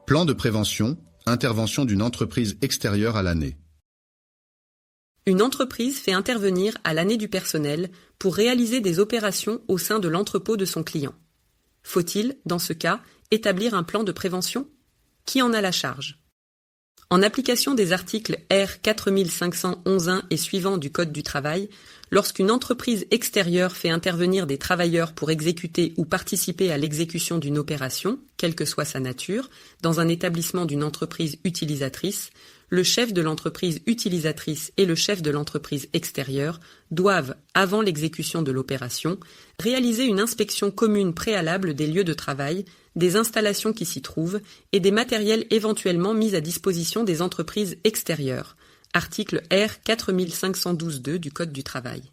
Plan de prévention, intervention d'une entreprise extérieure à l'année. Une entreprise fait intervenir à l'année du personnel pour réaliser des opérations au sein de l'entrepôt de son client. Faut-il, dans ce cas, établir un plan de prévention? Qui en a la charge? En application des articles R 4511-1 et suivants du Code du travail, lorsqu'une entreprise extérieure fait intervenir des travailleurs pour exécuter ou participer à l'exécution d'une opération, quelle que soit sa nature, dans un établissement d'une entreprise utilisatrice, le chef de l'entreprise utilisatrice et le chef de l'entreprise extérieure doivent, avant l'exécution de l'opération, réaliser une inspection commune préalable des lieux de travail, des installations qui s'y trouvent et des matériels éventuellement mis à disposition des entreprises extérieures. Article R 4512-2 du Code du travail.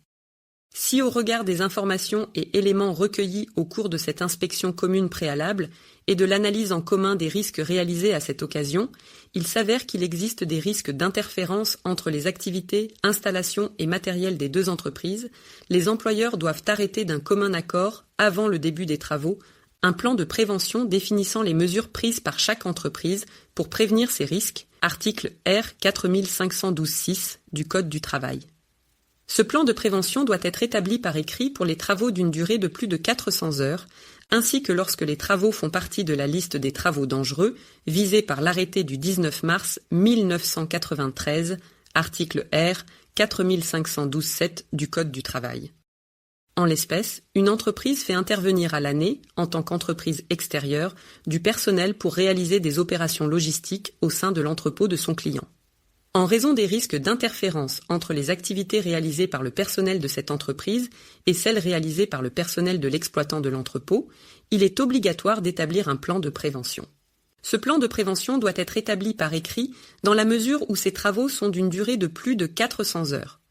Si au regard des informations et éléments recueillis au cours de cette inspection commune préalable et de l'analyse en commun des risques réalisés à cette occasion, il s'avère qu'il existe des risques d'interférence entre les activités, installations et matériels des deux entreprises, les employeurs doivent arrêter d'un commun accord, avant le début des travaux, un plan de prévention définissant les mesures prises par chaque entreprise pour prévenir ces risques, article R 4512-6 du Code du travail. Ce plan de prévention doit être établi par écrit pour les travaux d'une durée de plus de 400 heures, ainsi que lorsque les travaux font partie de la liste des travaux dangereux, visés par l'arrêté du 19 mars 1993, article R 4512-7 du Code du travail. En l'espèce, une entreprise fait intervenir à l'année, en tant qu'entreprise extérieure, du personnel pour réaliser des opérations logistiques au sein de l'entrepôt de son client. En raison des risques d'interférence entre les activités réalisées par le personnel de cette entreprise et celles réalisées par le personnel de l'exploitant de l'entrepôt, il est obligatoire d'établir un plan de prévention. Ce plan de prévention doit être établi par écrit dans la mesure où ces travaux sont d'une durée de plus de 400 heures.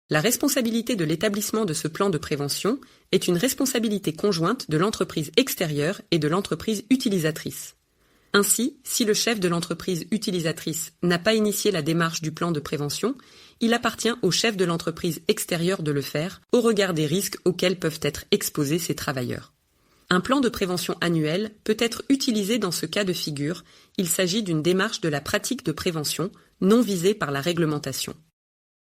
La responsabilité de l'établissement de ce plan de prévention est une responsabilité conjointe de l'entreprise extérieure et de l'entreprise utilisatrice. Ainsi, si le chef de l'entreprise utilisatrice n'a pas initié la démarche du plan de prévention, il appartient au chef de l'entreprise extérieure de le faire, au regard des risques auxquels peuvent être exposés ces travailleurs. Un plan de prévention annuel peut être utilisé dans ce cas de figure, il s'agit d'une démarche de la pratique de prévention non visée par la réglementation.